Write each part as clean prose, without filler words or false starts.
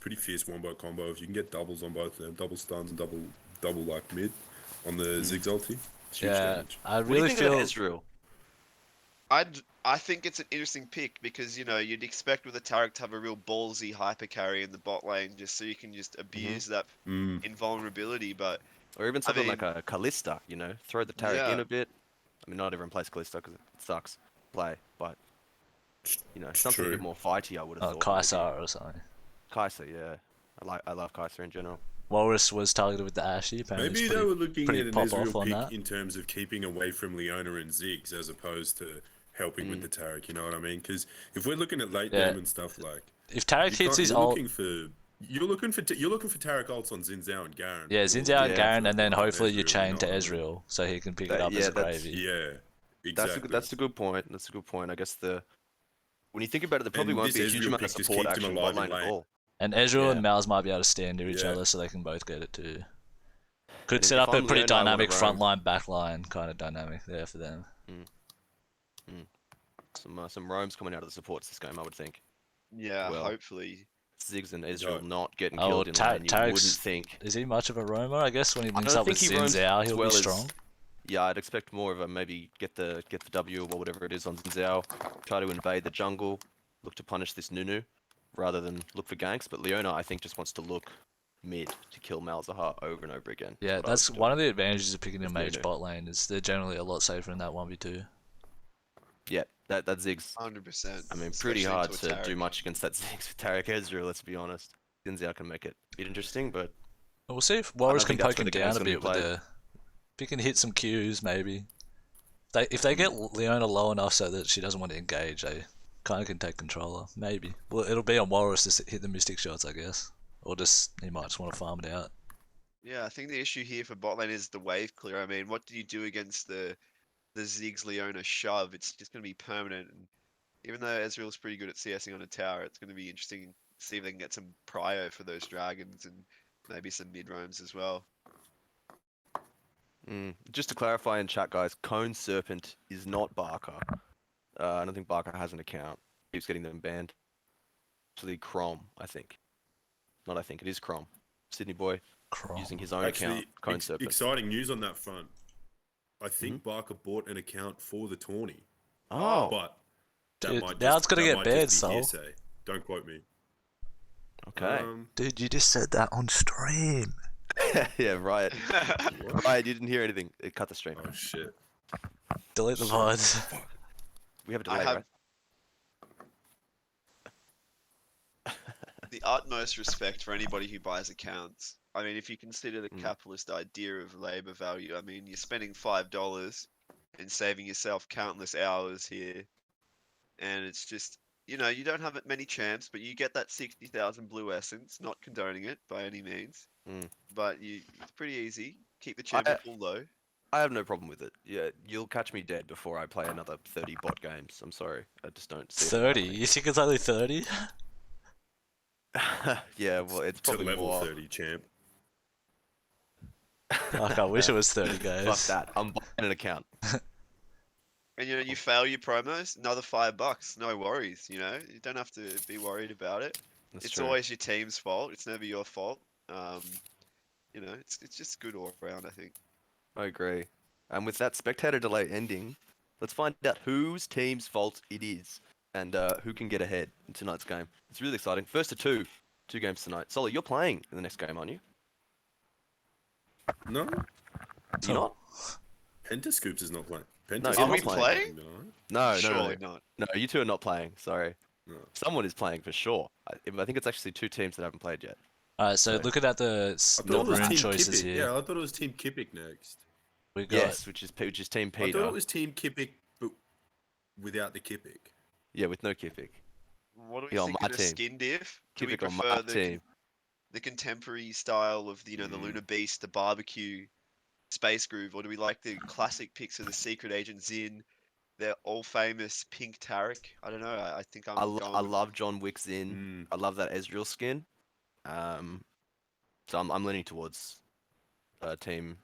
pretty fierce wombo combo. If you can get doubles on both of them, double stuns and double like mid on the Ziggs ulti, it's huge damage. I What do you really think feel. of Ezreal? I think it's an interesting pick because you'd expect with a Taric to have a real ballsy hyper carry in the bot lane just so you can just abuse that invulnerability. But Or even something like mean- a Kalista, throw the Taric in Yeah. a bit. I mean, not everyone plays Kalista because it sucks to play, but something a True. bit more fighty, I would have thought. Kaisar or something. Kai'Sa, yeah. I love Kai'Sa in general. Walrus was targeted with the Ashy. Maybe they were looking pretty at an pop off Ezreal on pick that. in terms of keeping away from Leona and Ziggs as opposed to helping with the Taric. You know what I mean? Because if we're looking at late game and stuff like, if Taric hits his you're ult, you're looking for Taric ults on Xin Zhao and Garen. yeah, Xin Zhao and Garen, and then hopefully you Ezreal, chain to know what I mean? Ezreal so he can pick it up as a gravy. Yeah, exactly. That's a good point. That's a good point. I guess when you think about it, there probably And won't this be a huge Ezreal amount of pick just support keeps him action alive bot in lane at lane. all. And Ezreal and Yeah. Mal's might be able to stand near each Yeah. other so they can both get it too. And Could if set up a I'm pretty Leona, I wanna dynamic roam. front line, back line kind of dynamic there for them. Some roams coming out of the supports this game, I would think. yeah, Well, hopefully. Ziggs and Ezreal Yeah. not getting Oh, killed in lane, you wouldn't Taric's- think. Is he much of a roamer? I guess when he links don't up with think he Xin roams Zhao, as he'll well be as- strong. Yeah, I'd expect more of a maybe get the W or whatever it is on Zhao, try to invade the jungle, look to punish this Nunu, rather than look for ganks. But Leona, I think, just wants to look mid to kill Malzahar over and over again. Yeah, what I that's would one do. of the advantages of picking a With mage Nunu. bot lane is they're generally a lot safer in that 1v2. Yeah, that Ziggs. 100%. I mean, pretty especially hard into a to do Taric. much against that Ziggs with Taric Ezreal, let's be honest. Xin Zhao can make it a bit interesting, but We'll see if Walrus can think that's poke where him the game's down a gonna be bit with played. the... If he can hit some Qs, maybe. If they get Leona low enough so that she doesn't want to engage, they kind of can take controller. Maybe. Well, it'll be on Walrus to hit the Mystic shots, I guess. Or just he might just want to farm it out. Yeah, I think the issue here for bot lane is the wave clear. I mean, what do you do against the Ziggs Leona shove? It's just going to be permanent. And even though Ezreal's pretty good at CSing on a tower, it's going to be interesting to see if they can get some prio for those dragons and maybe some mid roams as well. Just to clarify in chat, guys, Cone Serpent is not Barker. I don't think Barker has an account. Keeps getting them banned. Actually, Crom, I think. Not I think, it is Crom. Sydney boy using his own account, Cone Serpent. Exciting news on that front. I think Barker bought an account for the tourney, Oh, but Dude, now it's gonna get banned, Sol. hearsay. Don't quote me. okay. Dude, you just said that on stream. Yeah, right. Right, you didn't hear anything. It cut the stream. Oh shit. Delete the VODs. We have a I delay, have right? the utmost respect for anybody who buys accounts. I mean, if you consider the capitalist idea of labor value, I mean, you're spending $5 and saving yourself countless hours here. And it's just, you don't have many champs, but you get that 60,000 blue essence, not condoning it by any means. But it's pretty easy. Keep the champion pool low. I have no problem with it. Yeah, you'll catch me dead before I play another 30 bot games. I'm sorry. I just don't see it 30? happening. You think it's only 30? Yeah, well, it's To probably level more. 30 champ. Fuck, I wish it was 30 Fuck guys. that. I'm buying an account. And you fail your promos, another $5. No worries, you don't have to be worried about it. That's It's true. always your team's fault. It's never your fault. It's just good all around, I think. I agree. And with that spectator delay ending, let's find out whose team's fault it is and who can get ahead in tonight's game. It's really exciting. First of two games tonight. Solly, you're playing in the next game, aren't you? No, You're not? Pentascoops is not playing. No, Pentascoops you're Are we not playing. playing? No, Surely not. No, you two are not playing. Sorry. No. Someone is playing for sure. I think it's actually two teams that haven't played yet. Alright, so Okay. looking at the I thought it was rune Team choices Kipik. here, Yeah, I thought it was Team Kipik next. we got Yes, which is Team I Peter. thought it was Team Kipik, but without the Kipik. Yeah, with no Kipik. What do we Yeah, on think my of the team. skin diff? Do we Kipik on prefer my team. the contemporary style of the Lunar Beast, the barbecue, Space Groove, or do we like the classic picks of the Secret Agent Zin, their all famous pink Taric? I don't know. I think I'm I going. love John Wick's in. I love that Ezreal skin. So I'm leaning towards Team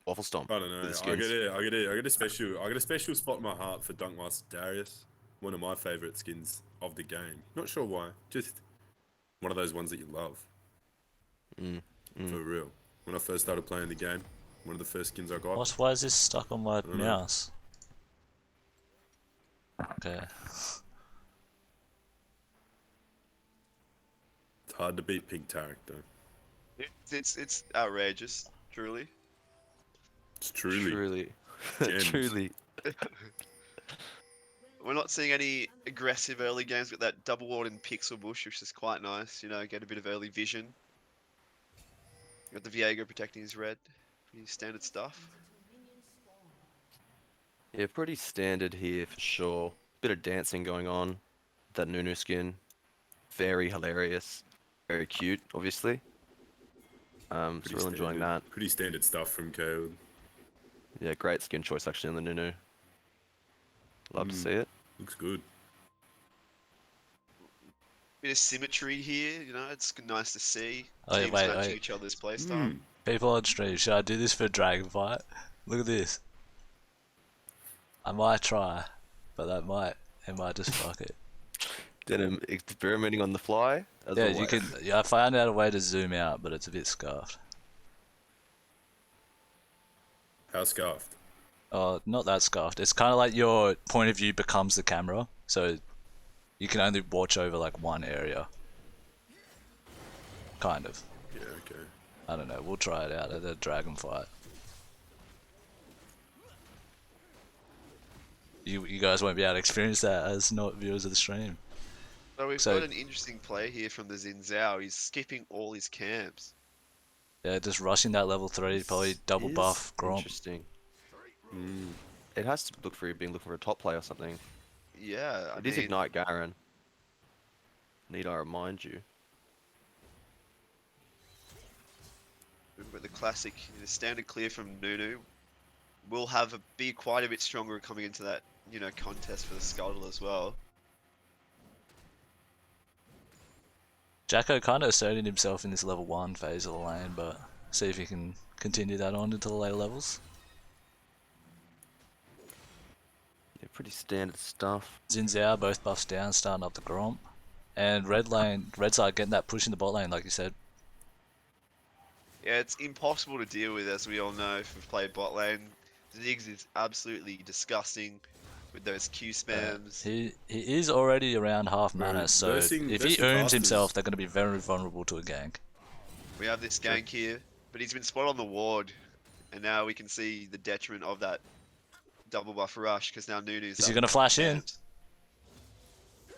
Wafflestomp. I don't know. with the I skins. got a special spot in my heart for Dunkmaster Darius. One of my favorite skins of the game. Not sure why. Just One of those ones that you love. For real. When I first started playing the game, one of the first skins I got. What? Why is this stuck on my don't know. mouse? Okay. It's hard to beat pink Tarek though. It's outrageous, truly. It's truly. Truly. Gems. Truly. We're not seeing any aggressive early games with that double ward and pixel bush, which is quite nice. You know, get a bit of early vision. Got the Viego protecting his red. Pretty standard stuff. Yeah, pretty standard here for sure. Bit of dancing going on. That Nunu skin. Very hilarious. Very cute, obviously. So Pretty we're enjoying standard- that. Pretty standard stuff from Caleb. Yeah, great skin choice actually on the Nunu. Love to see it. Looks good. Bit of symmetry here, you know, it's nice to see. Oh, yeah, Teams wait, matching wait. each other's playstyle. People on stream, should I do this for Dragon Fight? Look at this. I might try, but it might just fuck it. Then I'm experimenting on the fly. As Yeah, always. you can. Yeah, I found out a way to zoom out, but it's a bit scuffed. How scuffed? Oh, not that scuffed. It's kind of like your point of view becomes the camera, so you can only watch over like one area. Kind of. Yeah, okay. I don't know. We'll try it out at the Dragon Fight. You guys won't be able to experience that as not viewers of the stream. So we've So- got an interesting play here from the Xin Zhao. He's skipping all his camps. Yeah, just rushing that level 3, probably double Is buff Gromp. Interesting. It has to look for you being looking for a top play or something. Yeah, I It is mean, Ignite Garen. Need I remind you? we've got the classic, the standard clear from Nunu. We'll be quite a bit stronger coming into that, you know, contest for the Scuttle as well. Jacko kind of asserting himself in this level 1 phase of the lane, but see if he can continue that on into the later levels. Yeah, pretty standard stuff. Xin Zhao both buffs down, starting up the Gromp. And red side getting that push in the bot lane, like you said. Yeah, it's impossible to deal with, as we all know, if we've played bot lane. Ziggs is absolutely disgusting with those Q spams. He is already around half mana, Right, so versing- if he versing earns casters- himself, they're going to be very vulnerable to a gank. We have this gank here, but he's been spotted on the ward, and now we can see the detriment of that double buff rush, because now Nunu's Is he up going to flash in? camps.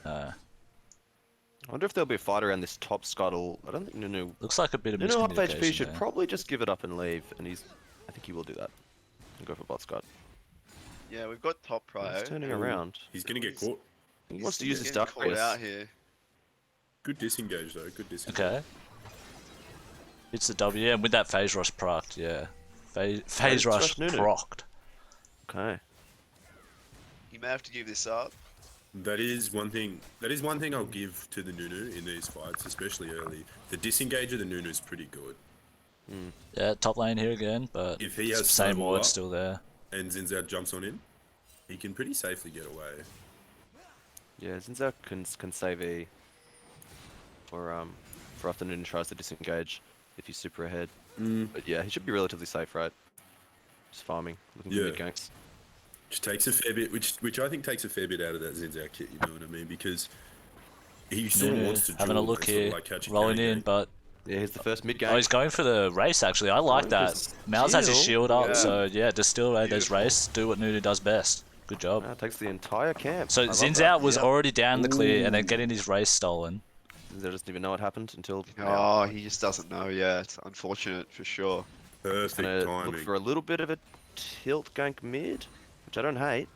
I wonder if there'll be a fight around this top scuttle. I don't think Nunu. Looks like a bit of Nunu half HP miscommunication should there. probably just give it up and leave, and I think he will do that. And go for bot scud. Yeah, we've got top prio. He's turning Ooh. around. He's gonna get caught. He wants to use his getting dark caught race. out here. Good disengage though. Good disengage. Okay. It's the W, and with that phase rush procced, yeah. Phase rush Nunu. procced. Okay. He may have to give this up. That is one thing. That is one thing I'll give to the Nunu in these fights, especially early. The disengage of the Nunu is pretty good. Yeah, top lane here again, but If he has same snowball ward up, still there. and Zinzao jumps on him, he can pretty safely get away. Yeah, Zinzao can save E. For after Nunu tries to disengage if he's super ahead. But yeah, he should be relatively safe, right? Just farming, looking for Yeah. mid ganks. Which takes a fair bit, which I think takes a fair bit out of that Zinzao kit. You know what I mean? Because he sort of Nunu wants to having a duel look and sort of here, like catch a rolling carry in, game. but Yeah, here's the first mid oh, gank. he's going for the race actually. I like Going for that. his Mouse has his shield. shield up, Yeah. so yeah, just still raid this Beautiful. race, do what Nunu does best. Good job. Takes the entire camp. So I love Zinzao that. was Yep. already down the clear and then Ooh. getting his race stolen. Zinzao doesn't even know what happened until Oh, he just doesn't know. Yeah, it's unfortunate for sure. Perfect gonna look timing. for a little bit of a tilt gank mid, which I don't hate.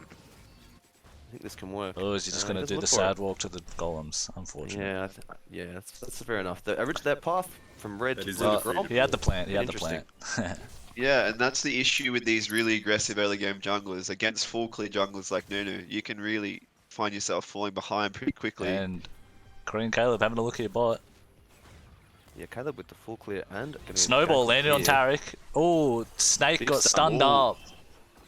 I think this can work. Oh, is he just He going to doesn't do the look for sad it. walk to the golems? Unfortunately. Yeah, yeah, that's fair enough. That path from red That to is blue. a Well, defeated he had the plant. He had the Interesting. plant. Yeah, and that's the issue with these really aggressive early game junglers. Against full clear junglers like Nunu, you can really find yourself falling behind pretty quickly. And Korean Caleb having a look at your bot. Yeah, Caleb with the full clear and getting a Snowball gank landed on here. Tarek. Oh, Snake Big got stun. stunned Ooh. up.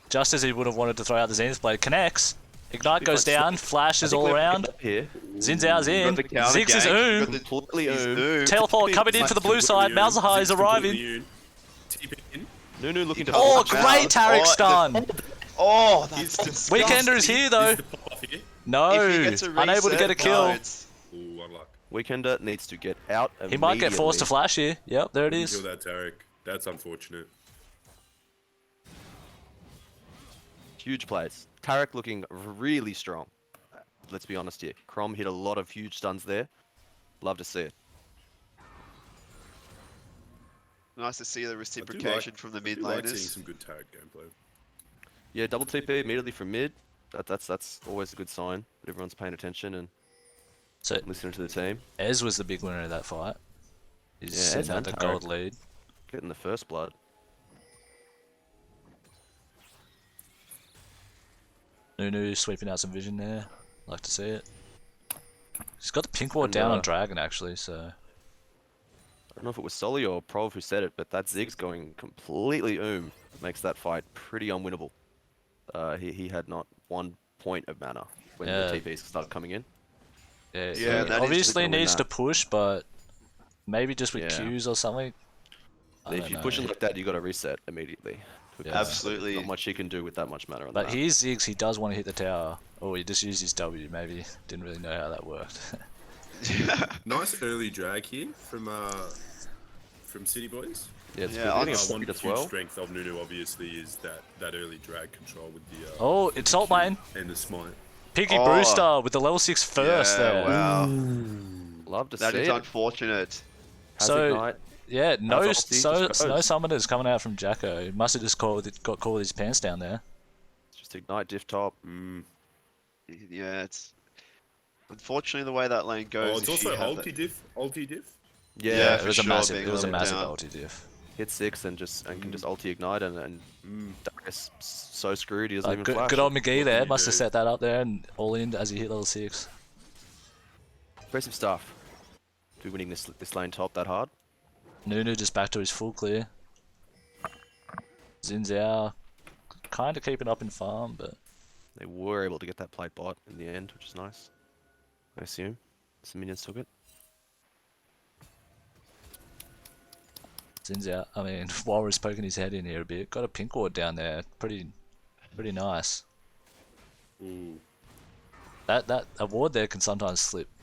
Just as he would have wanted to throw out the Zenith blade. Connects. Ignite goes Be fine. down, flashes I think all we're around. up here. Xin Zhao's in. Got the counter Ziggs is gank, oom. got the- Completely he's oom. oom. Teleport coming in for the blue side. Malzahar is arriving. Nunu looking to Oh, hold great out. Tarek Oh, stun. Oh, that's disgusting. Weekender is here though. No, If he gets a unable to get a reset, kill. no, it's- Ooh, unluck. Weekender needs to get out He might get forced to immediately. flash here. Yep, there it Kill is. that Tarek. That's unfortunate. Huge plays. Tarek looking really strong. Let's be honest here. Crom hit a lot of huge stuns there. Love to see it. nice to see the reciprocation from the mid I like seeing laners. some good Tarek gameplay. Yeah, double TP immediately from mid. That's always a good sign that everyone's paying attention and So listening to the team. Ez was the big winner of that fight. He's Yeah, sitting Ez at and the Tarek. gold lead. Getting the first blood. Nunu sweeping out some vision there. Like to see it. He's got the pink ward And, down on Dragon actually, so I don't know if it was Soli or Prov who said it, but that Ziggs going completely makes that fight pretty unwinnable. He had not 1 point of mana when Yeah. the TPs started coming in. yeah, Yeah, he that is obviously gonna win needs to that. push, but maybe just with Yeah. Qs or something. I If don't you're know. pushing like that, you got to reset immediately. because Yeah. Absolutely. Not much he can do with that much mana on But that. here's Ziggs, he does want to hit the tower. Oh, he just used his W, maybe. Didn't really know how that worked. Nice early drag here from City Boys. Yeah, it's Yeah, good. I Getting a think One speed huge as well. strength of Nunu obviously is that early drag control with the Oh, it's Salt Mine. and the smite. Piggy Oh. Brewster with the level 6 first yeah, there. wow. Love to That see is it. unfortunate. Has So- Ignite. Yeah, no, That's ulti, just no goes. summoners coming out from Jacko. He must have just got caught with his pants down there. Just Ignite diff top. Yeah, it's unfortunately the way that lane goes. Oh, it's if you also have ulti diff. Ulti diff. Yeah, Yeah, It for was a sure, massive, being it was a let massive down. ulti diff. hit 6 and can just ulti Ignite and Darius so screwed he doesn't even Good, flash. good old McGee there. you Must have do? set that up there and all in as he hit level 6. Impressive stuff. To be winning this lane top that hard. Nunu just back to his full clear. Xin Zhao kind of keeping up in farm, but They were able to get that plate bot in the end, which is nice. I assume some minions took it. Xin Zhao, I mean, Walrus poking his head in here a bit. Got a pink ward down there. Pretty nice. Ooh. That a ward there can sometimes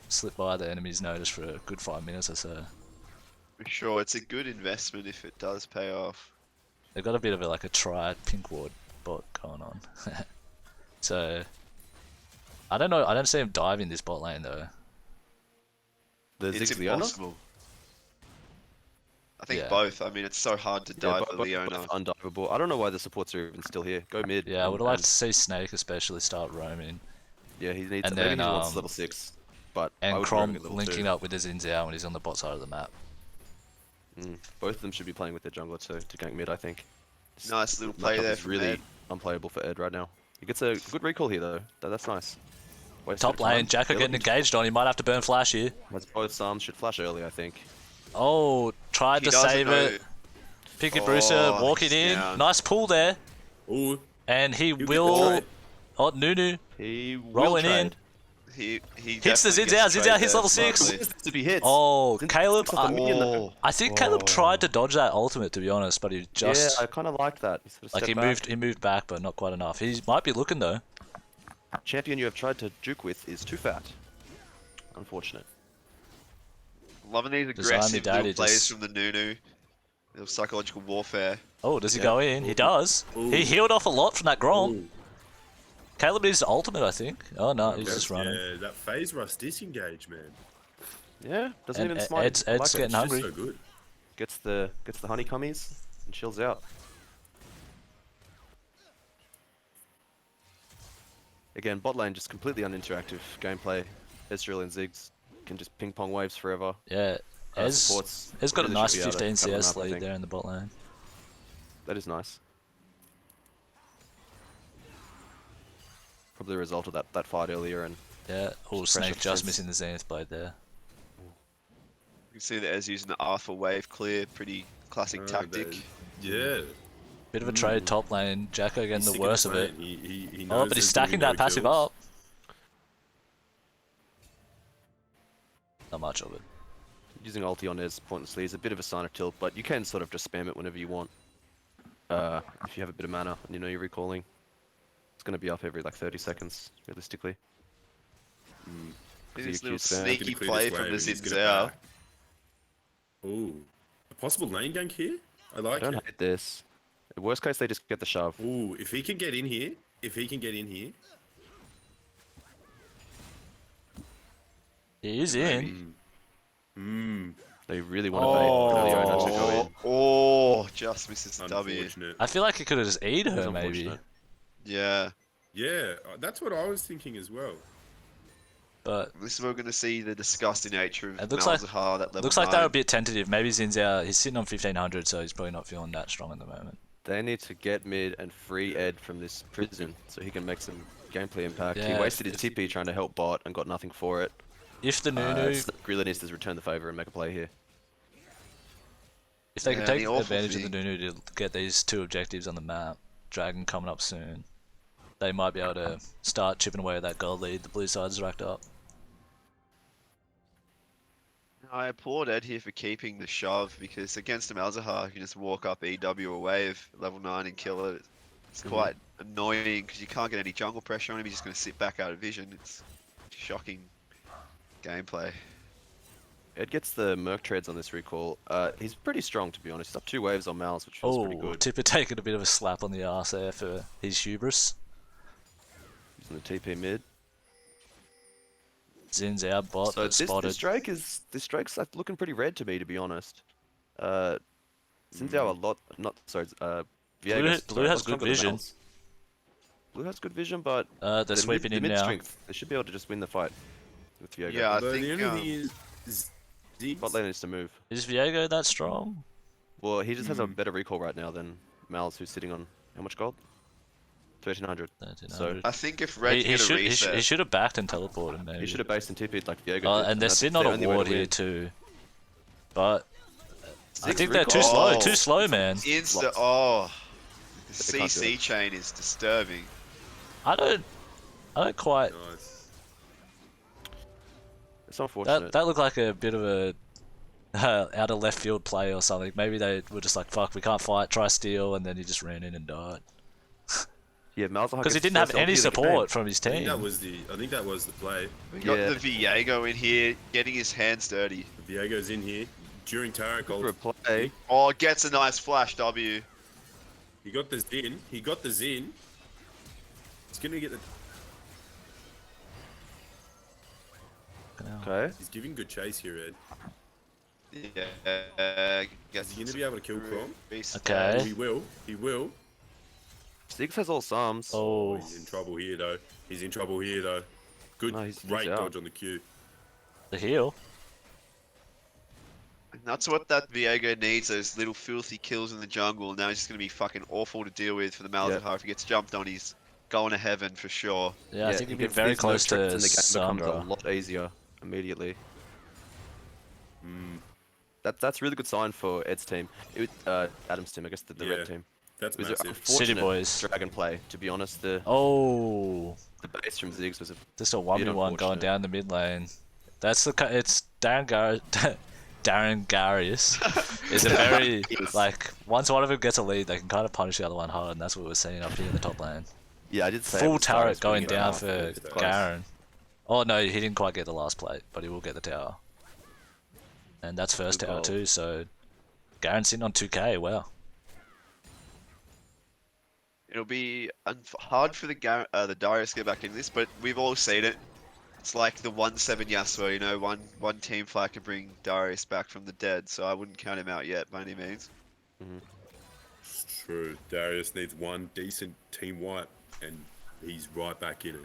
slip by the enemy's notice for a good 5 minutes or so. For sure, it's a good investment if it does pay off. They've got a bit of a triad pink ward bot going on. So I don't know. I don't see him diving this bot lane though. The It's Ziggs Leona? impossible. I think Yeah. both. I mean, it's so hard to dive for Leona. Undivable. I don't know why the supports are even still here. Go mid. Yeah, I and- would like and- to see Snake especially start roaming. Yeah, he needs. and Maybe then, he wants um, level 6. But I And would Crom go at level linking 2. up with his Xin Zhao when he's on the bot side of the map. Both of them should be playing with their jungler to gank mid, I think. Nice little Matchup play there is from really Ed. unplayable for Ed right now. He gets a good recall here though. That's nice. Wasted Top time. lane, Jacko They're getting looking- engaged on. He might have to burn flash here. Has both arms should flash early, I think. Oh, tried He to doesn't save know. it. Picky Oh, Brewster walking he's in. down. Nice pull there. Ooh. And he He'll get will. the trade. Oh, Nunu. He will Rolling in. trade. He Hits the definitely Xin Zhao. gets Xin trade Zhao hits there level 6. smartly. This to be hits. Oh, Since Caleb. it's off the minion though. I think Caleb tried to dodge that ultimate to be honest, but he just Yeah, I kind of liked that. He sort of like stepped he back. moved back, but not quite enough. He might be looking though. Champion you have tried to juke with is too fat. Unfortunate. Loving these Just Army aggressive little Daddy plays just- from the Nunu. Little psychological warfare. Oh, does he Yeah. go in? He does. Ooh. He healed off a lot from that Grom. Ooh. Caleb needs the ultimate, I think. Oh no, he's Yes, just running. Yeah, that phase rush disengage, man. Yeah, doesn't And even smite. Ed's I like it. getting It's hungry. just so good. Gets the honeycombies and chills out. Again, bot lane just completely uninteractive gameplay. Ezreal and Ziggs can just ping pong waves forever. Yeah, Ez supports has got a really nice should be able to 15 cover them CS up, I lead think. there in the bot lane. That is nice. Probably a result of that fight earlier and Yeah. Oh, Just Snake pressure just fence. missing the Zenith blade there. You can see that as using the R for wave clear. Pretty classic Oh, tactic. that- Yeah. Bit of a trade top lane. Jacko getting He's the sick worst his of it. lane. He Oh, knows but he's there's stacking gonna that be no passive kills. up. using ulti on Ez pointlessly is a bit of a sign of tilt, but you can sort of just spam it whenever you want. If you have a bit of mana and you know you're recalling. It's going to be up every like 30 seconds, realistically. This you little spam. sneaky Clear play this from wave the and he's Xin gonna Zhao. back. Ooh, a possible lane gank here. I I like don't it. hate this. In worst case, they just get the shove. Ooh, if he can get in here, He is Maybe. in. They really want to bait Leona to go in. Oh, just misses the W. unfortunate. I feel like he could have just eaten It is her, maybe. unfortunate. Yeah. Yeah, that's what I was thinking as well. But This is where we're going to see the disgusting nature of it looks like Malzahar, that level looks like they're 9. a bit tentative. Maybe Xin Zhao, he's sitting on 1500, so he's probably not feeling that strong at the moment. They need to get mid and free Ed from this prison so he can make some gameplay impact. He Yeah, wasted his TP trying to help bot and got nothing for it. If the Nunu, Grilla needs to return the favor and make a play here. if they can Yeah, take the awful advantage of the thing- Nunu to get these 2 objectives on the map, Dragon coming up soon, they might be able to start chipping away at that gold lead the blue side's racked up. I applaud Ed here for keeping the shove, because against a Malzahar, you can just walk up EW a wave, level 9 and kill it. It's quite annoying because you can't get any jungle pressure on him, he's just going to sit back out of vision. It's shocking gameplay. Ed gets the Merc trades on this recall. He's pretty strong, to be honest. He's up 2 waves on Mal's, which feels pretty Oh, good. Tipper taking a bit of a slap on the arse there for his hubris. Using the TP mid. Zin's out bot, So but spotted. this Drake's like looking pretty red to me, to be honest. Since a lot, not sorry. Viegas, Blue has good stronger than vision. Mal's. Blue has good vision, but They're the sweeping mid in now. strength, they should be able to just win the fight with Viego. Yeah, I Although think the only thing is, Bot lane needs to move. Is Viego that strong? Well, he just has a better recall right now than Mal's, who's sitting on how much gold? 1300. 1300. I think if Red's He going to reset, he should have backed and teleported, maybe. He should have based and TP'd like Viego Oh, did, and they're that's sitting on the a only way to ward here win. too. But I Six think they're too recall. slow. Oh. Too slow, man. Insta. Lots. Oh, the They can't do CC it. chain is disturbing. I don't quite. nice. It's unfortunate. That looked like a bit of a out of left field play or something. Maybe they were just like, fuck, we can't fight, try steal, and then he just ran in and died. Yeah, Malzahar Because he gets didn't have first any LP of the game. support from his I think team. that was the play. We got Yeah. the Viego in here, getting his hands dirty. Viego's in here during Tarek For a ult. play. Oh, gets a nice flash W. He got the Zin. He got the Zin. He's gonna get the. Okay. He's giving good chase here, Ed. Yeah, Is he gonna be able to kill Crom? Okay. He will. He will. Six has all Psalms. Oh, He's in trouble here though. He's in trouble here though. Good, No, he's great out. dodge on the Q. the heal. And that's what that Viego needs, those little filthy kills in the jungle. Now he's just going to be fucking awful to deal with for the Malzahar. If he gets jumped on, he's going to heaven for sure. Yeah, I think he he'd be gets very these close no to tricks and the game becomes Sandra. a lot easier immediately. That's really good sign for Ed's team. Adam's team, I guess the Yeah. red team. That's It was massive. an unfortunate Boys. dragon play, to be honest. The base from Ziggs was a Just a 1v1 going unfortunate. down the mid lane. That's it's Darren Garius is a very like once one of them gets a lead, they can kind of punish the other one hard, and that's what we're seeing up here in the top lane. Yeah, I did say Full at the start turret it's going pretty down good. for It's close. Garen. Oh no, he didn't quite get the last plate, but he will get the tower. And that's first Good tower goal. too, so Garen's sitting on 2k. Wow. It'll be hard for the Darius to get back into this, but we've all seen it. It's like the 1-7 Yasuo, you know, one team fight can bring Darius back from the dead, so I wouldn't count him out yet by any means. It's true. Darius needs one decent team wipe, and he's right back in it.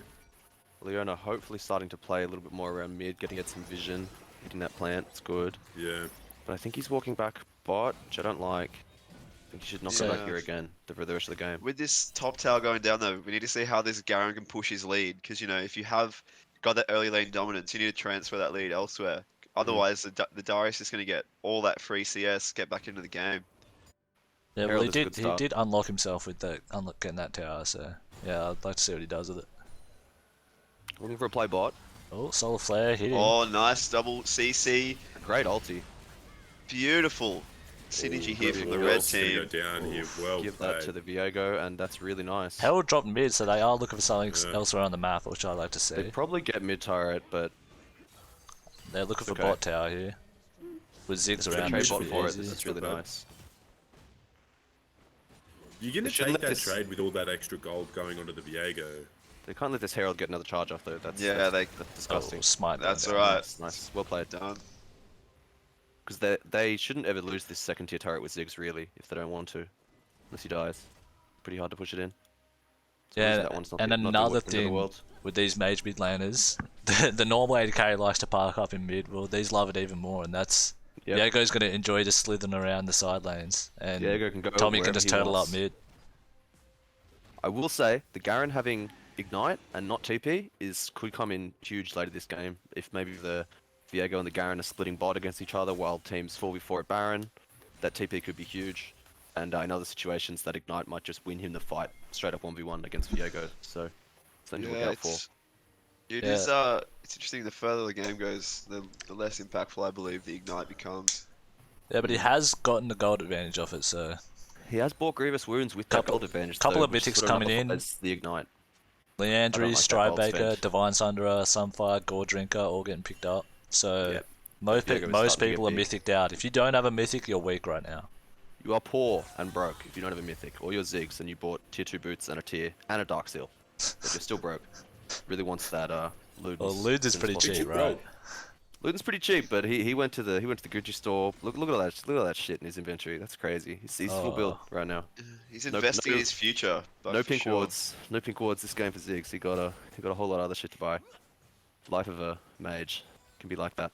Leona hopefully starting to play a little bit more around mid, getting at some vision, hitting that plant. It's good. Yeah. But I think he's walking back bot, which I don't like. I think he should not go Yeah. back here again for the rest of the game. With this top tower going down though, we need to see how this Garen can push his lead, because you know, if you have got that early lane dominance, you need to transfer that lead elsewhere. Otherwise, the Darius is going to get all that free CS, get back into the game. Yeah, well Herald he is a did good he start. did unlock himself with the getting that tower, so yeah, I'd like to see what he does with it. Looking for a play bot. Oh, solar flare hit him. Oh, nice double CC. Great ulti. Beautiful synergy here bloody from the well. red It's gonna go team. down here. Well Give that to played. the Viego, and that's really nice. Herald dropped mid, so they are looking for something Yeah. elsewhere on the map, which I like to They see. probably get mid turret, but They're looking for okay. bot tower here. With Ziggs It's around, a trade it should bot be for it. easy. This is really Not bad. nice. You're gonna They shouldn't take let that this- trade with all that extra gold going onto the Viego. They can't let this Herald get another charge off though. That's Yeah, that's disgusting. Oh, smite That's down. alright. Nice, well played. Done. Because they shouldn't ever lose this second tier turret with Ziggs really, if they don't want to, unless he dies. Pretty hard to push it in. So Yeah, that one's not and the- not the another end of the thing world. with these mage mid laners, the normal AD carry likes to park up in mid. Well, these love it even more, and that's Yep. Viego's going to enjoy just slithering around the side lanes, and Viego can go Tommy can wherever just he turtle wants. up mid. I will say the Garen having Ignite and not TP could come in huge later this game. If maybe the Viego and the Garen are splitting bot against each other while teams 4v4 at Baron, that TP could be huge. And in other situations, that Ignite might just win him the fight straight up 1v1 against Viego. So something to look Yeah, out for. it Yeah. is. It's interesting. The further the game goes, the less impactful I believe the ignite becomes. Yeah, but he has gotten the gold advantage off it, so He has bought grievous wounds with Couple- that gold advantage. couple though, of which mythics sort of coming in. nullifies the Ignite. Leandry, like that gold Stridebaker, spend. Divine Sunderer, Sunfire, Gore Drinker, all getting picked up. So Yep. most Viego is most starting to get people are big. mythicked out. If you don't have a mythic, you're weak right now. You are poor and broke if you don't have a mythic or your Ziggs and you bought tier 2 boots and a tier and a dark seal. But you're still broke. Really wants that Ludens. Well, Ludes is pretty cheap, right? Luden's pretty cheap, but he went to the Gucci store. Look at all that shit in his inventory. That's crazy. He's full build right now. He's No- investing in no- his future. But No for pink sure. wards. No pink wards this game for Ziggs. He got a whole lot of other shit to buy. Life of a mage can be like that.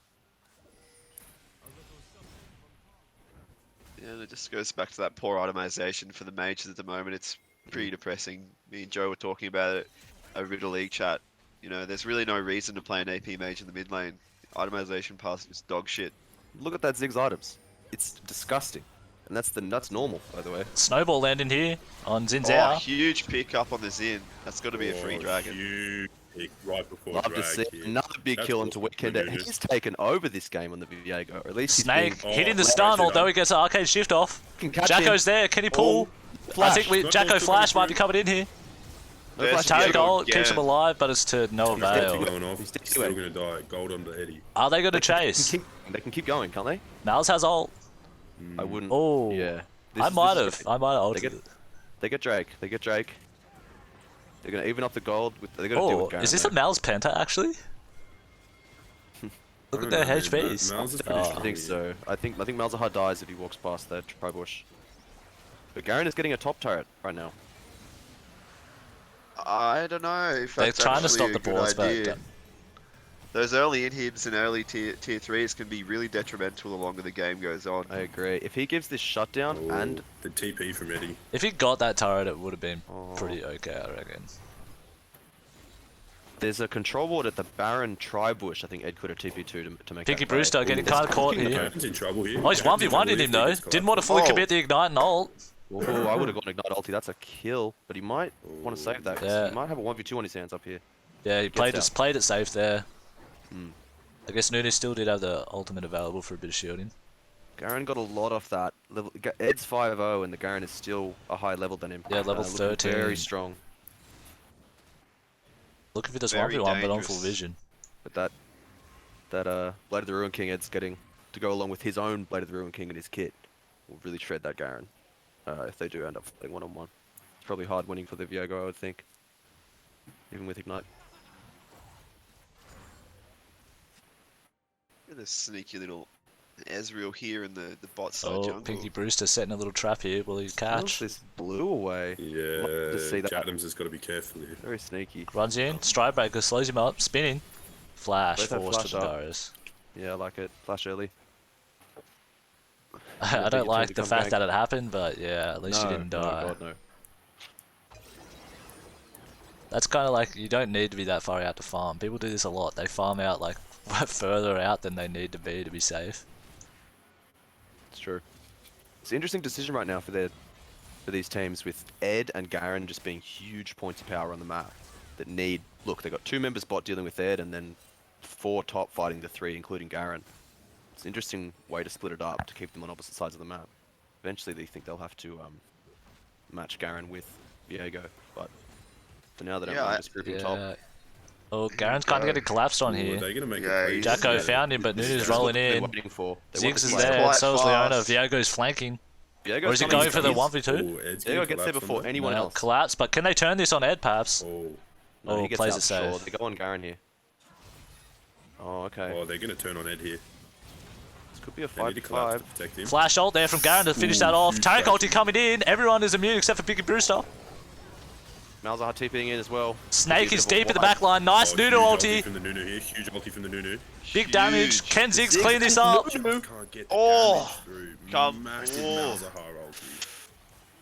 Yeah, and it just goes back to that poor itemization for the mages at the moment. It's pretty depressing. Me and Joe were talking about it over the league chat. You know, there's really no reason to play an AP mage in the mid lane. Itemization pass is dog shit. Look at that Ziggs items. It's disgusting, and that's normal, by the way. Snowball landing here on Xin Oh, Zhao. huge pick up on the Xin. That's got to be a free dragon. Huge pick right before Love drag to see here. another big That's kill awesome into for Weekender. Nunes. He's taken over this game on the Viego, or at least he's Snake been hitting the Oh, stun, raise it although up. he gets an arcade shift off. Can catch Jacko's him. there. Can he pull? I Flash. think Not Jacko going Flash through. might be coming in here. No There's flash. Diego Target gold keeps him again. alive, but it's to no He's definitely avail. going off. He's dead Still anyway. gonna die. Gold on the Eddie. Are they going to They can chase? They can keep going, can't they? Mal's has ult. I wouldn't. Oh, Yeah. I might have. great. I might have They ulted get, it. they get Drake. They get Drake. They're gonna even up the gold. They're gonna deal Oh, with Garen. is this though. a Mal's Penta actually? Look at their HPs. Mal's is pretty Oh. I strong think here. so. I think Malzahar dies if he walks past that tri-bush. But Garen is getting a top turret right now. I don't know if They're that's trying to actually stop a the good boards, but idea. Those early inhibs and early tier 3s can be really detrimental the longer the game goes on. I agree. If he gives this shutdown Oh, and the TP from Eddie. if he got that turret, it would have been Oh. pretty okay, I reckon. there's a control ward at the Baron tri-bush, I think Ed could have TP2 to make Pinky that play. Brewster getting Ooh, kind of caught there's- here. Garen's in trouble here. Oh, he's Garen's in 1v1 in trouble him if he though. gets Didn't want to fully Oh. commit the ignite and ult. Oh, I would have gone Ignite ulti. That's a kill, but he might want to save that. 'cause Yeah. He might have a 1v2 on his hands up here. Yeah, he played out. it safe there. Hmm. I guess Nunes still did have the ultimate available for a bit of shielding. Garen got a lot off that. Ed's 5-0 and the Garen is still a higher level than him. Yeah, level looking 13. Very strong. Looking for this Very 1v1, but on full dangerous. vision. But that Blade of the Ruin King Ed's getting to go along with his own Blade of the Ruin King and his kit will really shred that Garen if they do end up playing one-on-one. It's probably hard winning for the Viego, I would think. Even with Ignite. Look at this sneaky little Ezreal here in the bot side Oh, jungle. Pinky Brewster setting a little trap here. Will he Look, catch? this blew away. Yeah, Love to see that. Chatham's has got to be careful here. Very sneaky. Runs in, Stridebreaker slows him up, spinning. Flash Both have forced to flash the up. Darius. Yeah, I like it. Flash early. I think don't it's like going to the come fact back. that it happened, but yeah, at least no, you didn't no, die. God, no. That's kind of like, you don't need to be that far out to farm. People do this a lot. They farm out like further out than they need to be safe. It's true. It's an interesting decision right now for these teams with Ed and Garen just being huge points of power on the map that need. Look, they got 2 members bot dealing with Ed and then 4 top fighting the 3, including Garen. It's an interesting way to split it up to keep them on opposite sides of the map. Eventually, they think they'll have to match Garen with Viego, but for now they don't mind just grouping top. Oh, Garen's kind of getting collapsed on Ooh, here. are they gonna make Yeah, a play? Jacko found him, but This Nunu's is rolling They're in. waiting for. They Ziggs is want to play. there, Quite so is Leona. fast. Viego's flanking. Viego's Or is he coming going for the he's- 1v2? Ooh, Ed's Viego gonna gets there collapse before on that. anyone No, else. collapse, but can they turn this on Ed, perhaps? Oh, No, Oh, he gets plays out it for sure. safe. They go on Garen here. Oh, okay. oh, they're gonna turn on Ed here. This could be a They need to collapse 5v5. to protect him. Flash ult there from Garen to finish that Ooh, off. huge Tarek ulti flash. coming in. Everyone is immune except for Biggie Brewster. Malzahar TPing in as well. Snake He's is level deep in the wide. back line. Nice Oh, Nunu huge ulti. from the Nunu here. Huge ulti from the Nunu. Big damage. Huge. Can Ziggs Ziggs clean this can up? Just can't get the Oh, damage through. come Massive on. Malzahar ulti.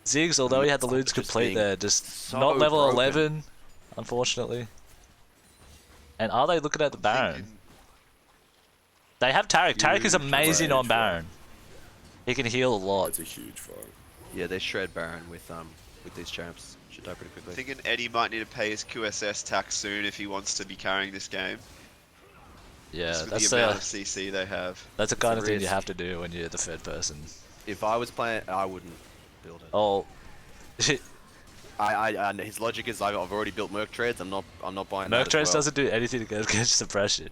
Ziggs, although he had the loots Just complete being there, just so not level broken. 11, unfortunately. And are they looking at the Baron? Thinking- They have Tarek. Tarek is Huge amazing fight. on Baron. He can heal a lot. That's a huge fight. Yeah, they shred Baron with these champs. Should die pretty quickly. Thinking Eddie might need to pay his QSS tax soon if he wants to be carrying this game. Yeah, Just with that's the amount the of CC they have. that's the kind a of thing you risk. have to do when you're the third person. If I was playing, I wouldn't build it. Oh, And his logic is I've already built Merc Treads. I'm not buying that Merc as Trace well. doesn't do anything against suppression.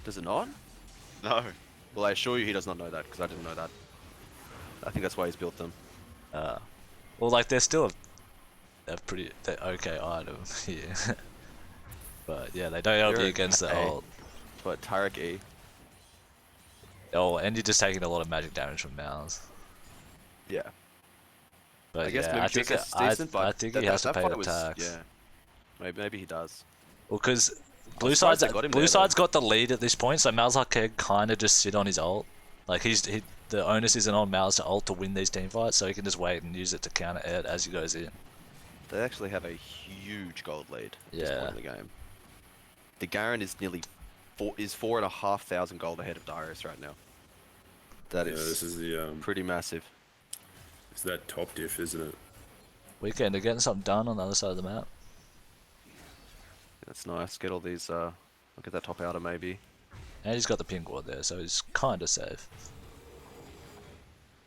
Does it not? No. Well, I assure you he does not know that because I didn't know that. I think that's why he's built them. Well, like they're still they're okay item here. But yeah, they don't help you They're against the okay. ult. But Tarek E. Oh, and you're just taking a lot of magic damage from Mouse. Yeah. But I guess yeah, maybe I think QSS is decent, but I think that, he has to that pay fight the was, tax. Yeah. Maybe he does. Well, because Blue surprised Side's they got him Blue there, Side's got the lead at this point, so Malzahar can kind of just sit on his ult. Like the onus isn't on Malz to ult to win these team fights, so he can just wait and use it to counter Ed as he goes in. They actually have a huge gold lead at this Yeah. point in the game. The Garen is nearly 4,500 gold ahead of Darius right now. That Yeah, is this is the pretty massive. it's that top diff, isn't it? Weekend, they're getting something done on the other side of the map. That's nice. Get all these. Look at that top outer maybe. And he's got the pink ward there, so he's kind of safe.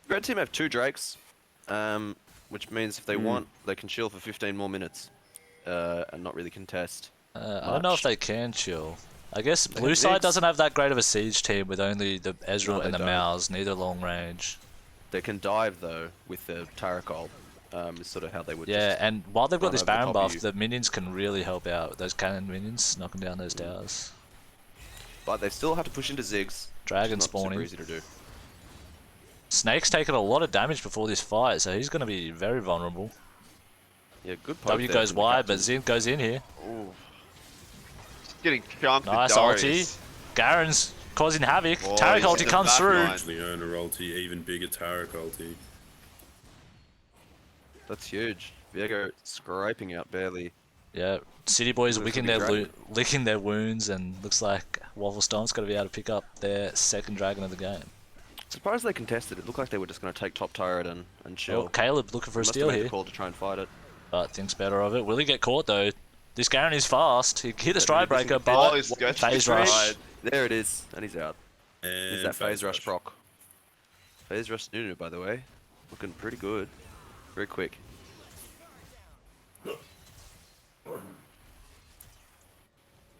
Red team have 2 Drakes, which means if they want, they can chill for 15 more minutes, and not really contest. I don't know if much. they can chill. I guess They Blue have Side Ziggs. doesn't have that great of a siege team with only the Ezreal No, and they the don't. Mouse, neither long range. They can dive though with the Tarek ult. Is sort of how they would. Yeah, just and while they've got run this over the Baron top of buff, you. the minions can really help out. Those cannon minions, knocking down those towers. But they still have to push into Ziggs. Dragon which is not super spawning. easy to do. Snake's taken a lot of damage before this fight, so he's going to be very vulnerable. Yeah, good poke W there goes from the wide, but captain. Zin goes in here. Ooh. Getting chunked with Nice Darius. ulti. Garen's causing havoc. Oh, Tarek he's in ulti the comes back through. line. Leona ulti, even bigger Tarek ulti. That's huge. Viego scraping out barely. Yeah, City Boys Looks licking like a their dragon. licking their wounds, and looks like Wafflestomp's got to be able to pick up their second dragon of the game. Surprised they contested. It looked like they were just going to take top turret and chill. Oh, Caleb looking for a Must have steal made the here, call to try and fight it. but thinks better of it. Will he get caught though? This Garen is fast. He hit the Yeah, stride but he breaker, doesn't Oh, but he's got phase straight. rush. There it is, and he's out. And Is that phase rush proc? Phase rush Nunu, by the way, looking pretty good. Very quick.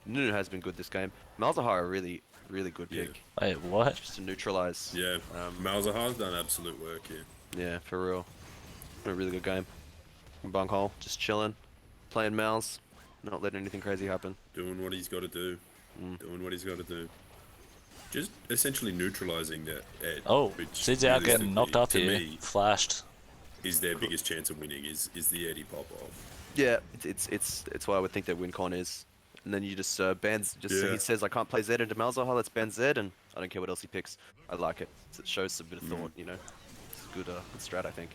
Nunu has been good this game. Malzahar a really good Yeah. pick. Wait, what? Just to neutralize. Yeah, Malzahar's done absolute work here. Yeah, for real. A really good game. Bunghole, just chilling, playing Malz, not letting anything crazy happen. Doing what he's got to do. Doing what he's got to do. Just essentially neutralizing that Ed. Oh, which Sid's out getting knocked up to here. me, Flashed. is their biggest chance of winning is the Eddie pop off. Yeah, it's why I would think that WinCon is. And then you just bans. Just Yeah. he says I can't play Zed into Malzahar. Let's ban Zed, and I don't care what else he picks. I like it. It shows a bit of thought, you know. It's a good strat, I think.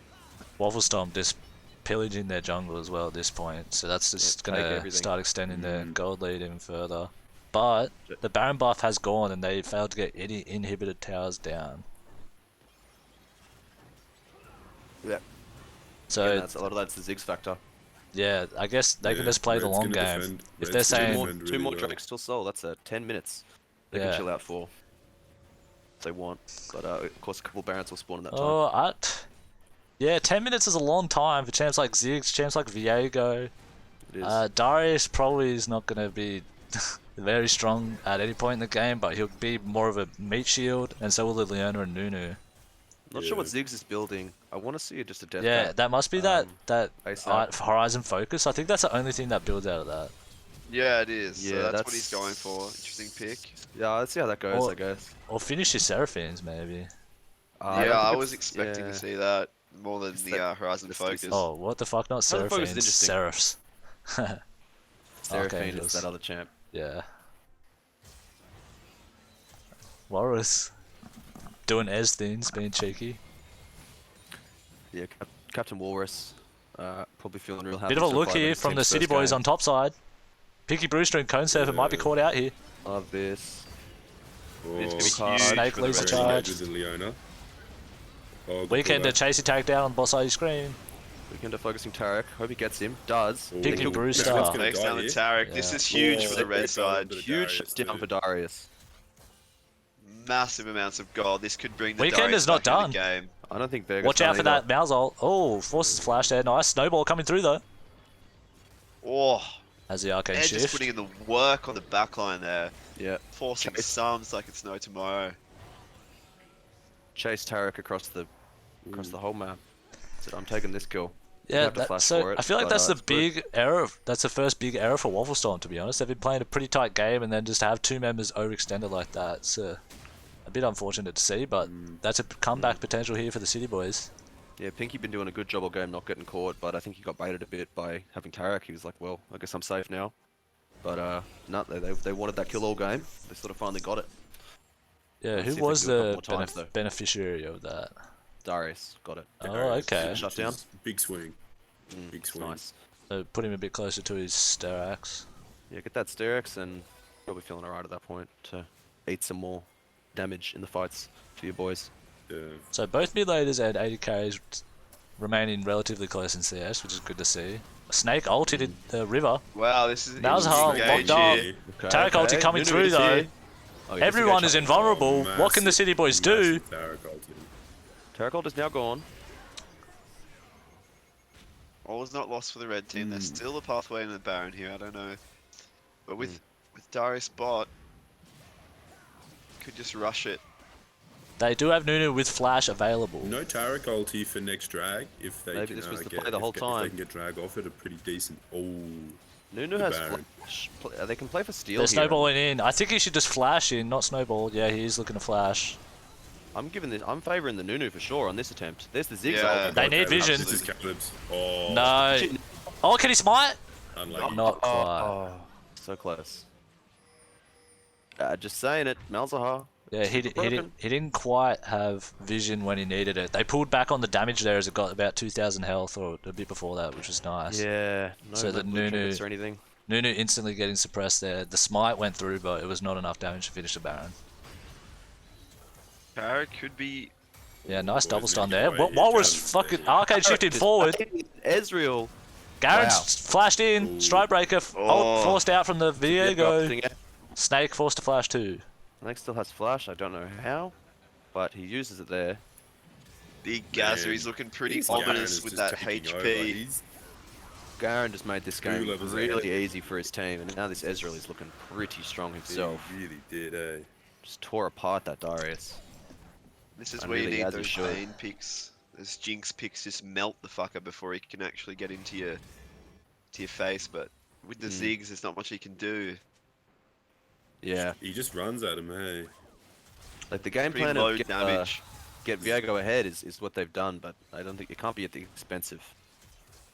Wafflestomp just pillaging their jungle as well at this point, so that's just take gonna everything. start extending their gold lead even further. But the Baron buff has gone, and they failed to get any inhibited towers down. Yeah. So And that's a lot of that's the Ziggs factor. yeah, I guess they can Yeah, just play the Red's long gonna game. defend- If Red's they're gonna saying defend Two more really well. Drakes till Soul. That's 10 minutes. They Yeah. can chill out for. if they want. But of course, a couple Barons will spawn in that time. Oh, yeah, 10 minutes is a long time for champs like Ziggs, champs like Viego. It is. Darius probably is not going to be very strong at any point in the game, but he'll be more of a meat shield, and so will the Leona and Nunu. Not sure what Ziggs is building. I want to see just a death Yeah, cap. that must be that ASAP. Horizon Focus. I think that's the only thing that builds out of that. Yeah, it is. Yeah, So that's what he's going for. Interesting pick. Yeah, let's see how that goes, Or- I guess. Or finish his Seraphins, maybe. I don't Yeah, I think was it's- expecting yeah. to see that more than It's the that- Horizon it's Focus. Oh, what the fuck? Not Horizon Focus is Seraphins, interesting. Seraphs. Seraphine Archangels. is that other champ. Yeah. Walrus. Doing Ez things, being cheeky. Yeah, Captain Walrus. Probably feeling real happy. Bit of a so look far that here his from the team's City first Boys game. on top side. Picky Brewster and Cone Surfer might be Yeah. caught out here. Love this. It's Oh, gonna be card. huge Snake for the leads the Red charge. Sox. With the Leona. Oh, good Weekend to pullback. chase attack down on the boss side of your screen. Weekender focusing Tarek. Hope he gets him. Does. Ooh. Picky Kill- Brewster. That's gonna Next die down the here. Tarek. This Yeah. is huge Oh, for the red that fell side. into the Huge Darius down too. for Darius. Massive amounts of gold. This could bring the Weekend Darius is not back done. into the game. I don't think Vegas Watch out done for either. that Malzol. Oh, forces flash there. Nice. Snowball coming through though. Oh, As the arcane they're just shift. putting in the work on the backline there. Yeah. Forcing Chase. sums like it's no tomorrow. Chase Tarek across the whole map. Said, I'm taking this kill. Yeah, have to flash so for it, I feel like but, that's the it's good. big error. That's the first big error for Wafflestomp, to be honest. They've been playing a pretty tight game, and then just to have two members overextended like that, it's a bit unfortunate to see. But that's a comeback potential here for the City Boys. Yeah, Pinky been doing a good job all game not getting caught, but I think he got baited a bit by having Tarek. He was like, well, I guess I'm safe now. But no, they wanted that kill all game. They sort of finally got it. Yeah, Let's who see if they was can do it a the couple more times, though. beneficiary of that? Darius got it. Oh, Darius, okay. which Shut is down. Big swing. Big It's swing. nice. So put him a bit closer to his Sterax. Yeah, get that Sterix and probably feeling alright at that point to eat some more damage in the fights for your boys. Yeah. So both mid laners and 80 carries remaining relatively close in CS, which is good to see. Snake ulted the river. Wow, this is an That was interesting hard, gauge locked up. here. Tarek ulti coming Nunu through is though. here. Oh, he Everyone is disengaged. invulnerable. What can the City Boys do? Massive Tarek ulti. Tarek ult is now gone. All is not lost for the red team. There's still a pathway in the Baron here. I don't know, but with Darius bot, could just rush it. They do have Nunu with flash available. No Tarek ulti for next drag if they Maybe can this was the get, play the whole if time. they can get drag off at a pretty decent. Oh, Nunu The has Baron. flash. They can play for steal They're here. snowballing in. I think he should just flash in, not snowball. Yeah, he is looking to flash. I'm favouring the Nunu for sure on this attempt. There's the zigzag. Yeah. They need Caleb's. vision. This is Caleb's. Oh, No. Shit. Oh, can he smite? unlucky. Not quite. Oh, so close. Just saying it, Malzahar. Yeah, he broken. didn't quite have vision when he needed it. They pulled back on the damage there as it got about 2,000 health or a bit before that, which was nice. Yeah, no So the blue Nunu- trinkets or anything. Nunu instantly getting suppressed there. The smite went through, but it was not enough damage to finish the Baron. Tarek could be. Yeah, nice Boys double need stun to there. go away. Walrus He's fucking done. arcade shifted forward. Ezreal. Garen Wow. flashed in. Ooh. Strikebreaker Oh. forced out from the Yeah, Viego. Snake forced to flash too. Snake still has flash. I don't know how, but he uses it there. Big Gazer, Man, he's looking pretty this Garen ominous is with just that taking over. HP. He's- Garen just made this game levels really ahead. easy for his team, and now this Ezreal is looking pretty strong himself. He really did, eh? Just tore apart that Darius. This is And where you really need as he those should. main picks. Those Jinx picks just melt the fucker before he can actually get into your face. But with the Ziggs, there's not much he can do. Yeah, He just runs at him, hey. like the game Pretty plan low of damage. get Viego ahead is what they've done, but I don't think it can't be at the expense of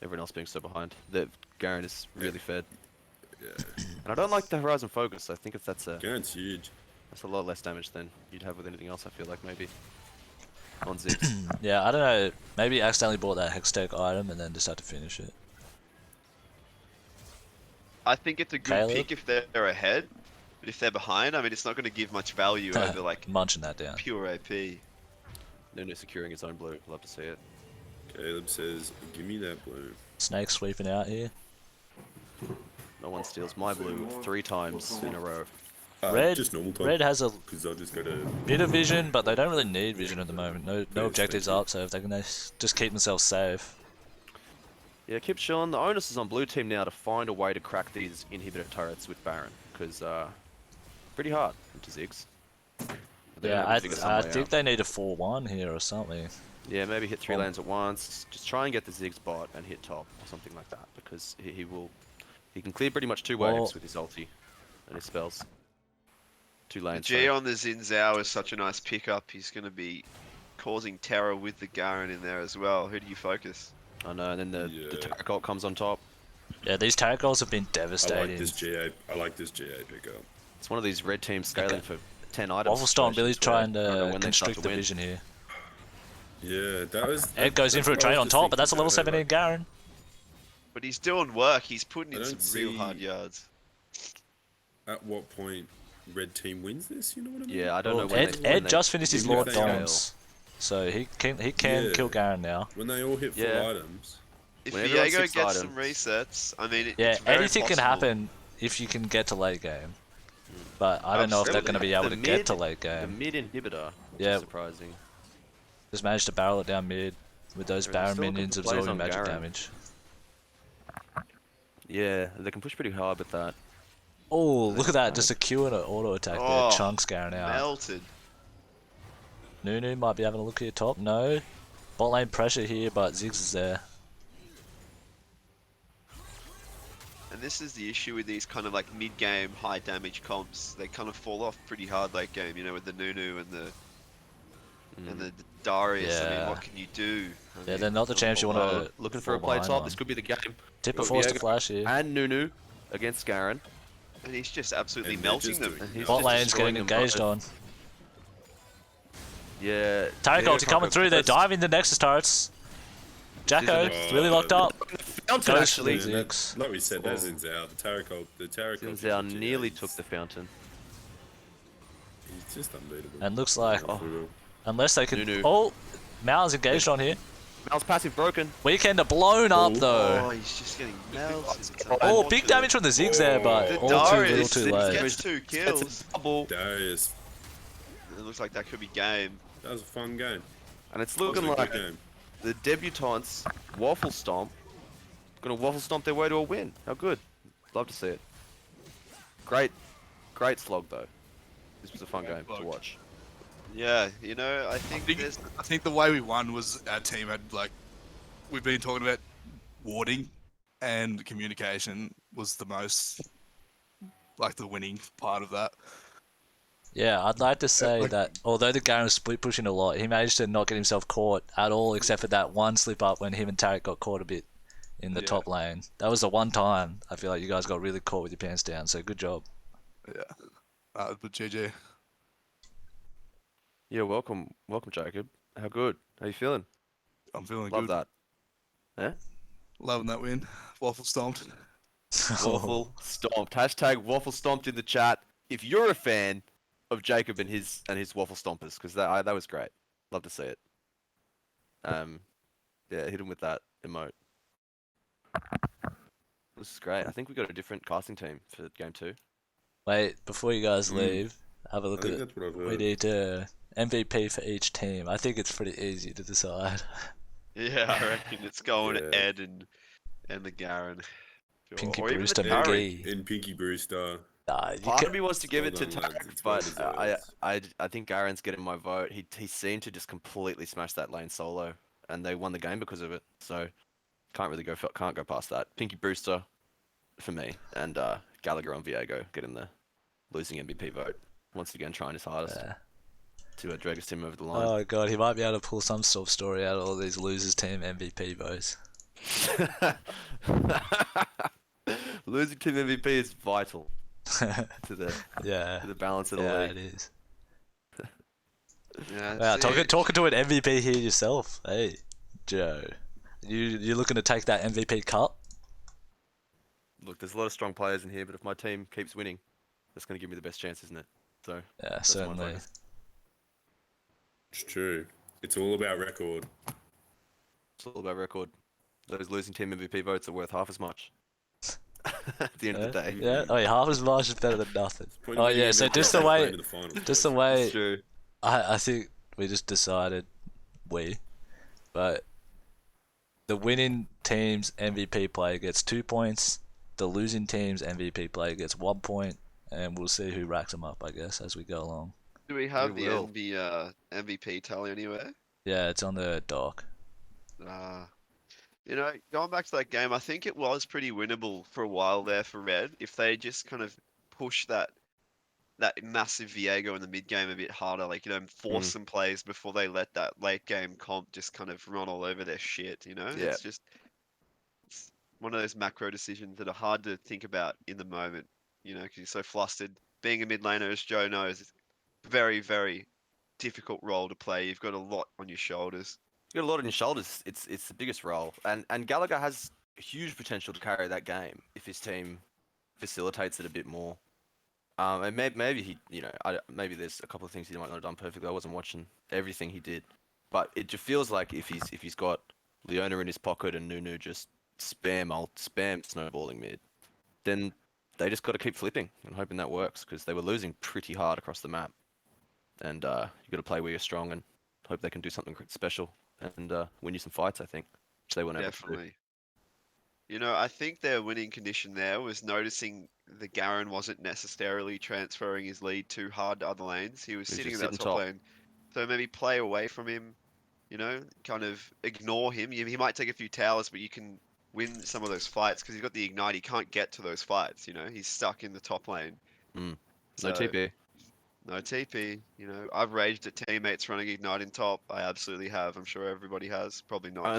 everyone else being so behind. The Garen is really fed, Yeah. and I don't like the Horizon focus. I think that's Garen's huge. a lot less damage than you'd have with anything else. I feel like maybe on Ziggs. Yeah, I don't know. Maybe he accidentally bought that Hextech item and then just had to finish it. I think it's a good Caleb? pick if they're ahead, but if they're behind, I mean, it's not going to give much value over like Munching that down. pure AP. Nunu securing his own blue. Love to see it. Caleb says, give me that blue. Snake sweeping out here. No one steals my blue 3 times in a row. Red, just normal top. Red has a Because I'll just go to. bit of vision, but they don't really need vision at the moment. No Please, objectives thank you. up, so if they can just keep themselves safe. Yeah, keep chilling. The onus is on blue team now to find a way to crack these inhibitor turrets with Baron, because pretty hard into Ziggs. They're gonna Yeah, have to figure some I way think out. they need a 4-1 here or something. Yeah, maybe hit 3 lanes at once. Just try and get the Ziggs bot and hit top or something like that, because he can clear pretty much 2 waves Well- with his ulti and his spells. 2 The lanes. G sorry. on the Xin Zhao is such a nice pickup. He's going to be causing terror with the Garen in there as well. Who do you focus? I know, and then the Yeah. Tarot comes on top. Yeah, these tarot goals have been I devastating. like this GA. I like this GA pickup. It's one of these red teams scaling for 10 items. Wafflestomp Billy's situations trying where I don't know to when they start constrict to the win. vision here. Yeah, that was. Ed goes in that's for a what I trade was on just top, but that's a thinking, level Jono, 17 like, Garen. But he's doing work. He's putting I in some don't real hard see- yards. At what point red team wins this? You know what I mean? Yeah, I don't know Well, when Ed just finished his even if Lord they Doms, so he can Yeah. kill Garen now. When they all hit full Yeah. items. If When everyone's Viego 6 gets some items. resets, I mean, Yeah, it's very anything can possible. happen if you can get to late game. But I don't know if they're going to be able to get to late The game. mid inhibitor, which Yeah. is surprising. Just managed to barrel it down mid with those They're Baron still looking minions for plays absorbing on magic Garen. damage. Yeah, they can push pretty hard with that. Oh, look at that! Just a Q and an auto attack there. Oh, Chunks Garen out. Melted. Nunu might be having a look here top. No. Bot lane pressure here, but Ziggs is there. And this is the issue with these kind of like mid-game high damage comps. They kind of fall off pretty hard late game, you know, with the Nunu and the Darius. I mean, Yeah. what can you do? I Yeah, mean, they're not the champs you want to Looking for a play top. This could be the game. Tipper Got forced to Viego flash here. And Nunu against Garen. and he's just absolutely And they're melting just them. doing And he's Bot just lane's destroying getting them engaged both. on. Yeah. Tarot Viego ulti coming can't through. They're go diving the Nexus turrets. Jacko This is really locked up. Fountain, Goes actually. for Man, the that- Ziggs. like we said, that's Oh. Zinzao. The Tarot Zinzao nearly took the fountain. He's just unbeatable. And looks like Oh. unless they can. Nunu. Oh, Mal's engaged on here. Mal's passive broken. Weekender blown up Oh. though. Oh, he's just getting melted. It's Oh, big unfortunate. damage from the Ziggs there, but The all too little Darius too Ziggs late. gets 2 That's kills. a double. Darius, It looks like that could be game. that was a fun game. And it's That was looking a like good game. the debutantes, Wafflestomp, gonna Wafflestomp their way to a win. How good. Love to see it. Great slog though. This was a fun game to slog. watch. Yeah, you know, I think there's I think the way we won was our team had we've been talking about warding, and communication was the most the winning part of that. Yeah, I'd like to say that although the Garen was split pushing a lot, he managed to not get himself caught at all, except for that one slip up when him and Tarek got caught a bit in the Yeah. top lane. That was the one time I feel like you guys got really caught with your pants down. So good job. Yeah, but GG. Yeah, welcome Jacob. How good? How you feeling? I'm feeling Love good. that. Loving that win. Waffle stomped. Waffle stomped. Hashtag waffle stomped in the chat. If you're a fan of Jacob and his waffle stompers, because that was great. Love to see it. Yeah, hit him with that emote. This is great. I think we got a different casting team for game 2. Wait, before you guys Mm. leave, have a I look think at that's what I've we heard. need MVP for each team. I think it's pretty easy to decide. yeah, I reckon it's going Yeah. Ed and the Garen. Pinky or even the Brewster, Tarek. Big E. And Pinky Brewster. Nah, you Part can, of me wants to give it to Well done, lads. Tarek, It's well but deserved. I think Garen's getting my vote. He seemed to just completely smash that lane solo, and they won the game because of it. So can't go past that. Pinky Brewster for me, and Gallagher on Viego getting the losing MVP vote. Once again, trying his hardest yeah. to drag his team over the line. Oh god, he might be able to pull some sort of story out of all these losers team MVP votes. Losing team MVP is vital to the Yeah. balance of the Yeah, league. it is. Yeah, Wow, see, talking to an MVP here yourself. Hey, Joe. You looking to take that MVP cup? Look, there's a lot of strong players in here, but if my team keeps winning, that's going to give me the best chance, isn't it? So Yeah, that's my certainly. focus. It's true. It's all about record. It's all about record. Those losing team MVP votes are worth half as much. at the end of the day. Yeah. Oh, yeah, half as much is better than nothing. Point of Oh being yeah. an So MVP just the is playing way, to the finals, just boys. the way, It's true. I think we just decided but the winning team's MVP player gets 2 points. The losing team's MVP player gets 1 point, and we'll see who racks them up, I guess, as we go along. Do we have We the will. MVP tally anywhere? Yeah, it's on the dock. You know, going back to that game, I think it was pretty winnable for a while there for Red. If they just kind of push that massive Viego in the mid game a bit harder, like, you know, force some plays before they let that late game comp just kind of run all over their shit, you know? Yeah. It's one of those macro decisions that are hard to think about in the moment, you know, because you're so flustered. Being a mid laner, as Joe knows, is a very, very difficult role to play. You've got a lot on your shoulders. You got a lot on your shoulders. It's the biggest role, and Gallagher has huge potential to carry that game if his team facilitates it a bit more. And maybe he, you know, maybe there's a couple of things he might not have done perfectly. I wasn't watching everything he did, but it just feels like if he's got Leona in his pocket and Nunu just spam snowballing mid, then they just got to keep flipping and hoping that works because they were losing pretty hard across the map. And you got to play where you're strong and hope they can do something special and win you some fights. I think which they were never to do. Definitely. You know, I think their winning condition there was noticing the Garen wasn't necessarily transferring his lead too hard to other lanes. He was He was sitting in just that sitting top top. lane. So maybe play away from him, you know, kind of ignore him. He might take a few towers, but you can win some of those fights because he's got the ignite. He can't get to those fights, you know. He's stuck in the top lane. No So, TP. no TP, you know. I've raged at teammates running ignite in top. I absolutely have. I'm sure everybody has. Probably not.